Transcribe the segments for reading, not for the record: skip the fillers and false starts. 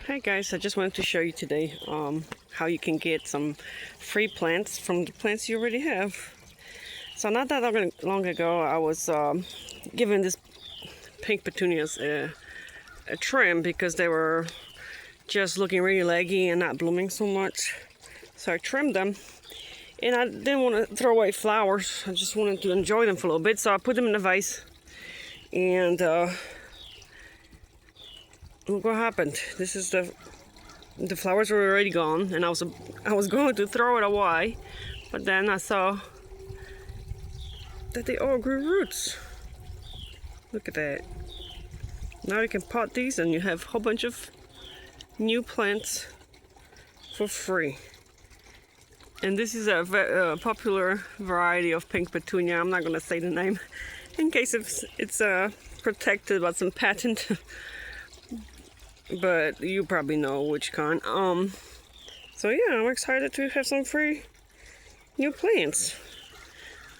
Hi guys, I just wanted to show you today how you can get some free plants from the plants you already have. So not that long ago, I was giving this pink petunias a trim because they were just looking really leggy and not blooming so much. So I trimmed them, and I didn't want to throw away flowers. I just wanted to enjoy them for a little bit, so I put them in a vase. And look what happened. This is the flowers were already gone, and I was going to throw it away, but then I saw that they all grew roots. Look at that. Now you can pot these and you have a whole bunch of new plants for free. And this is a popular variety of pink petunia. I'm not going to say the name in case it's protected by some patent. But you probably know which kind. So yeah, I'm excited to have some free new plants.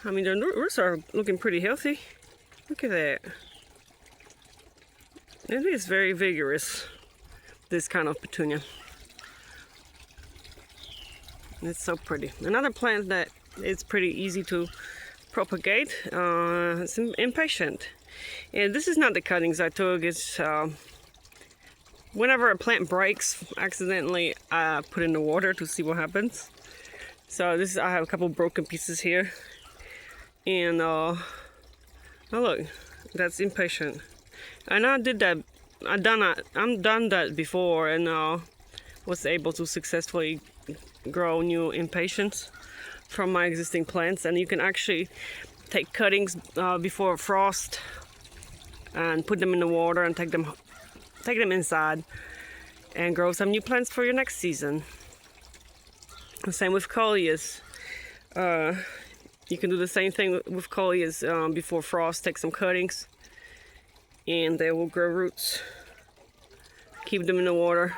I mean, the roots are looking pretty healthy. Look at that. It is very vigorous, this kind of petunia. It's so pretty. Another plant that is pretty easy to propagate is impatient. And this is not the cuttings I took. It's whenever a plant breaks accidentally, I put in the water to see what happens. So I have a couple broken pieces here. And oh look, that's impatient. And I did that. I'm done that before, and was able to successfully grow new impatiens from my existing plants. And you can actually take cuttings before frost and put them in the water and take them inside and grow some new plants for your next season. The same with coleus. You can do the same thing with coleus before frost. Take some cuttings and they will grow roots. Keep them in the water,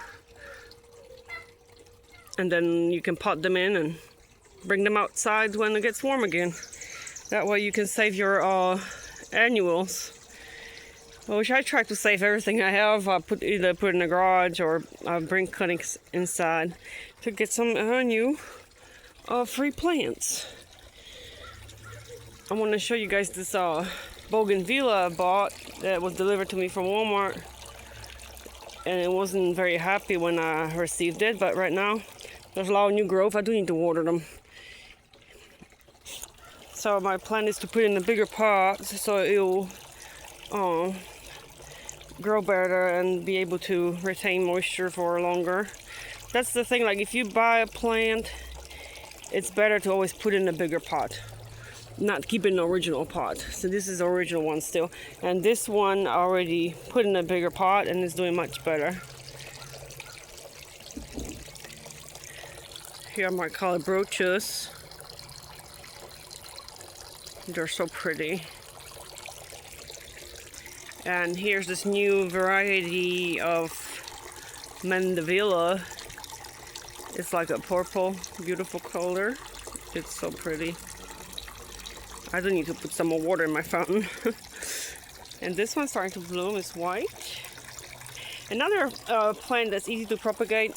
and then you can pot them in and bring them outside when it gets warm again. That way you can save your annuals. Which I try to save everything I have. I either put in the garage or I bring cuttings inside to get some new free plants. I want to show you guys this bougainvillea I bought that was delivered to me from Walmart, and it wasn't very happy when I received it, but right now there's a lot of new growth. I do need to water them. So my plan is to put in a bigger pot so it'll grow better and be able to retain moisture for longer. That's the thing, like if you buy a plant, it's better to always put in a bigger pot, not keep in the original pot. So this is the original one still, and this one I already put in a bigger pot and it's doing much better. Here I might call it brooches. They're so pretty. And here's this new variety of mandevilla. It's like a purple, beautiful color. It's so pretty. I do need to put some more water in my fountain. And this one's starting to bloom. It's white. Another plant that's easy to propagate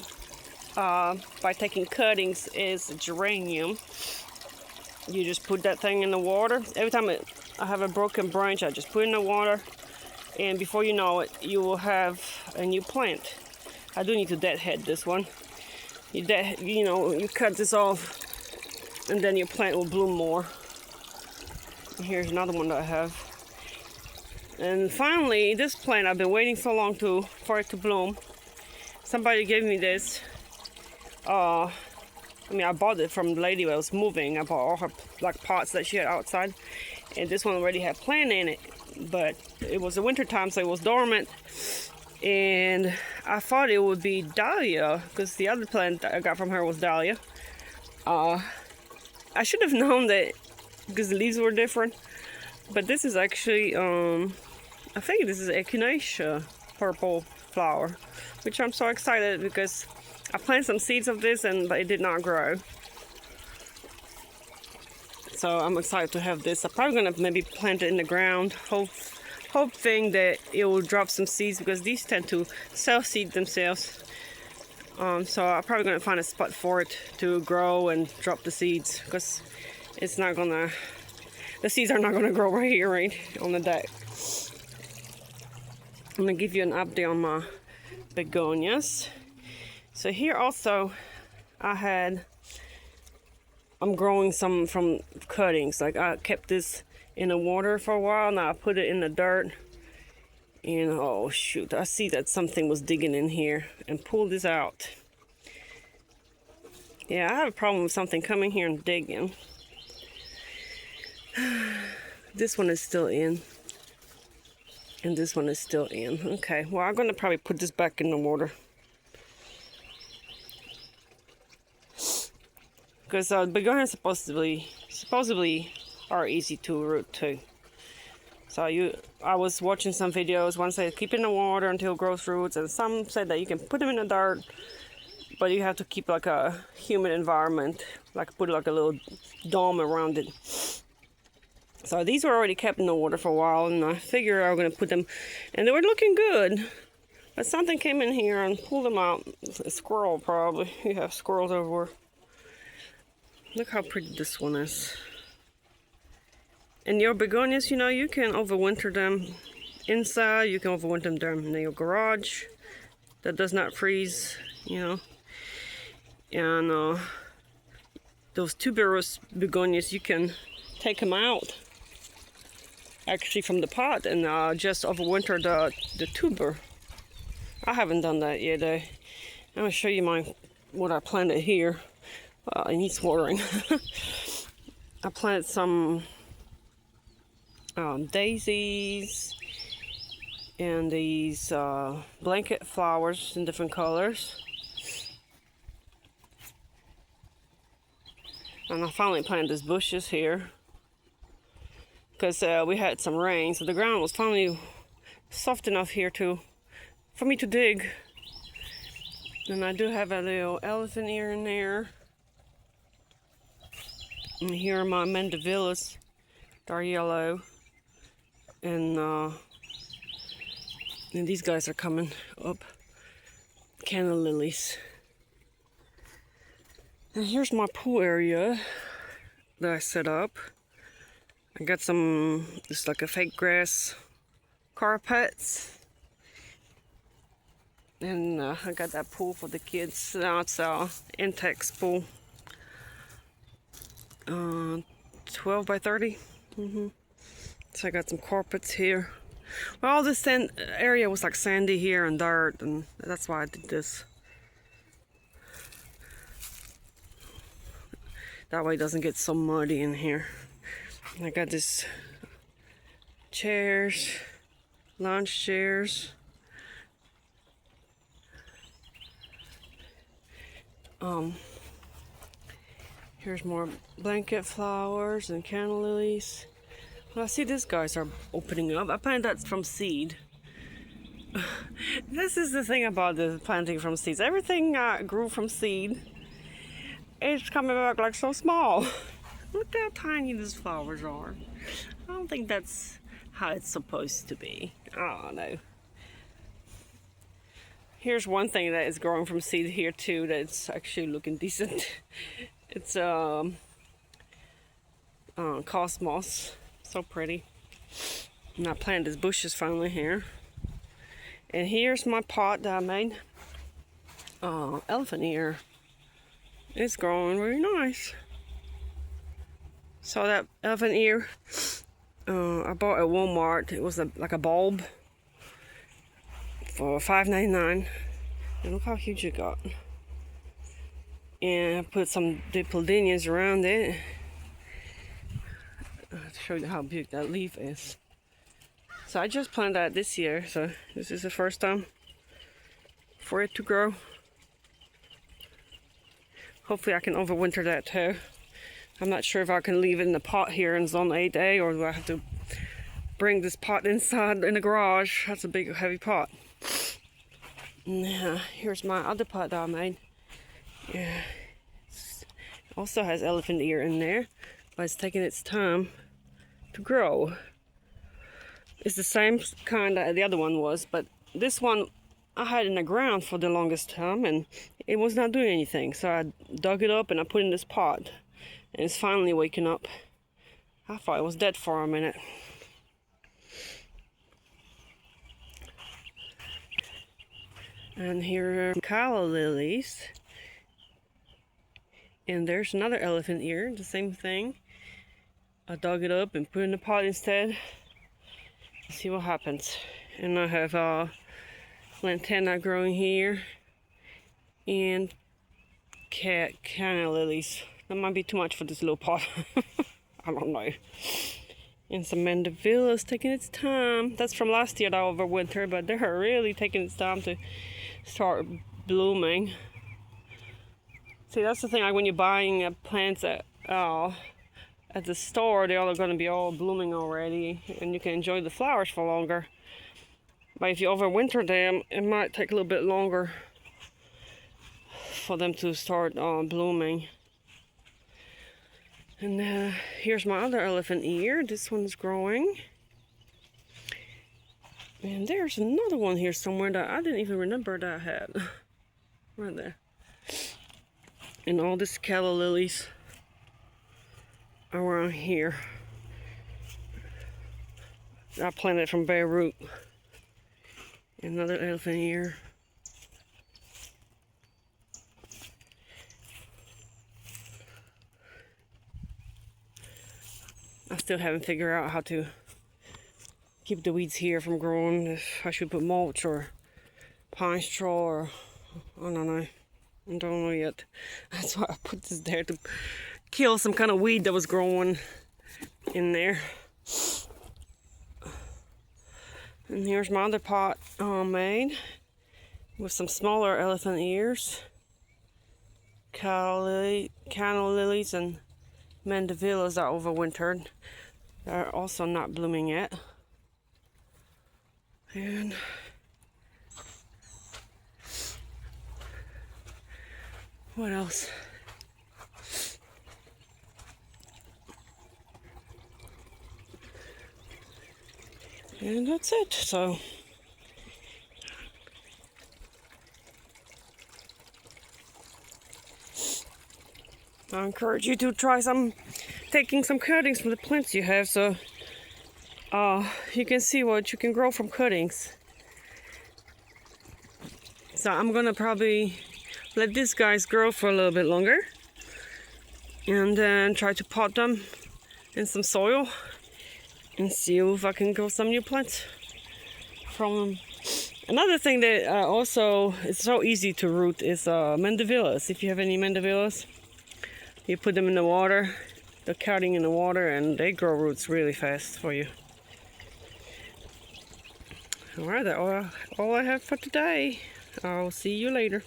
by taking cuttings is geranium. You just put that thing in the water. Every time I have a broken branch, I just put it in the water. And before you know it, you will have a new plant. I do need to deadhead this one. You cut this off, and then your plant will bloom more. And here's another one that I have. And finally, this plant I've been waiting so long for it to bloom. Somebody gave me this. I bought it from the lady who was moving. I bought all her pots that she had outside, and this one already had plant in it. But it was the winter time, so it was dormant, and I thought it would be dahlia because the other plant I got from her was dahlia. I should have known that because the leaves were different, but this is actually I think this is echinacea purple flower, which I'm so excited because I planted some seeds of this but it did not grow. So I'm excited to have this. I'm probably gonna maybe plant it in the ground. hoping that it will drop some seeds because these tend to self-seed themselves. So I'm probably going to find a spot for it to grow and drop the seeds because it's not going to, the seeds are not going to grow right here, right on the deck. I'm going to give you an update on my begonias. So here also I'm growing some from cuttings. Like I kept this in the water for a while. Now I put it in the dirt. And oh shoot, I see that something was digging in here and pulled this out. Yeah, I have a problem with something coming here and digging. This one is still in. And this one is still in. Okay, well I'm gonna probably put this back in the water. Because begonias supposedly are easy to root too. So I was watching some videos. One said keep it in the water until it grows roots, and some said that you can put them in the dirt, but you have to keep like a humid environment, like put like a little dome around it. So these were already kept in the water for a while, and I figured I was gonna put them, and they were looking good. But something came in here and pulled them out. A squirrel probably. You have squirrels everywhere. Look how pretty this one is. And your begonias, you know, you can overwinter them inside. You can overwinter them in your garage. That does not freeze, you know. And those tuberous begonias, you can take them out actually from the pot and just overwinter the tuber. I haven't done that yet. I'm going to show you what I planted here. It needs watering. I planted some daisies and these blanket flowers in different colors. And I finally planted these bushes here because we had some rain, so the ground was finally soft enough here for me to dig. And I do have a little elephant ear in there. And here are my mandevillas, dark yellow. And these guys are coming up. Canna lilies. And here's my pool area that I set up. I got some, just like a fake grass carpets. And I got that pool for the kids. Now it's Intex pool. 12 by 30. So I got some carpets here. Well, all this area was like sandy here and dirt, and that's why I did this. That way it doesn't get so muddy in here. I got this chairs, lounge chairs. Here's more blanket flowers and canna lilies. Well, I see these guys are opening up. I planted that from seed. This is the thing about the planting from seeds. Everything grew from seed. It's coming back like so small. Look how tiny these flowers are. I don't think that's how it's supposed to be. I don't know. Here's one thing that is growing from seed here too that's actually looking decent. It's cosmos. So pretty. And I planted these bushes finally here. And here's my pot that I made. Elephant ear. It's growing really nice. So that elephant ear, I bought at Walmart. It was like a bulb for $5.99. And look how huge it got. And I put some dipladenias around it. To show you how big that leaf is. So I just planted that this year, so this is the first time for it to grow. Hopefully I can overwinter that too. I'm not sure if I can leave it in the pot here in Zone 8A, or do I have to bring this pot inside in the garage. That's a big heavy pot. Now here's my other pot that I made. Yeah, it also has elephant ear in there, but it's taking its time to grow. It's the same kind that the other one was, but this one I had in the ground for the longest time and it was not doing anything. So I dug it up and I put it in this pot and it's finally waking up. I thought it was dead for a minute. And here are calla lilies. And there's another elephant ear, the same thing. I dug it up and put it in the pot instead. See what happens. And I have lantana growing here. And canna lilies. That might be too much for this little pot. I don't know. And some mandevillas taking its time. That's from last year that overwintered, but they're really taking its time to start blooming. See, that's the thing, like when you're buying plants at the store, they're all going to be all blooming already, and you can enjoy the flowers for longer. But if you overwinter them, it might take a little bit longer for them to start blooming. And here's my other elephant ear. This one's growing. And there's another one here somewhere that I didn't even remember that I had. Right there. And all these calla lilies are around here. I planted from bare root. Another elephant ear. I still haven't figured out how to keep the weeds here from growing. If I should put mulch or pine straw or I don't know. I don't know yet. That's why I put this there, to kill some kind of weed that was growing in there. And here's my other pot made with some smaller elephant ears, canna lilies, and mandevillas that overwintered. They're also not blooming yet. And what else? And that's it. So I encourage you to try taking some cuttings from the plants you have, so you can see what you can grow from cuttings. So I'm gonna probably let these guys grow for a little bit longer and then try to pot them in some soil and see if I can grow some new plants from them. Another thing that also is so easy to root is mandevillas. If you have any mandevillas, you put them in the water, the cutting in the water, and they grow roots really fast for you. Alright, that's all I have for today. I'll see you later.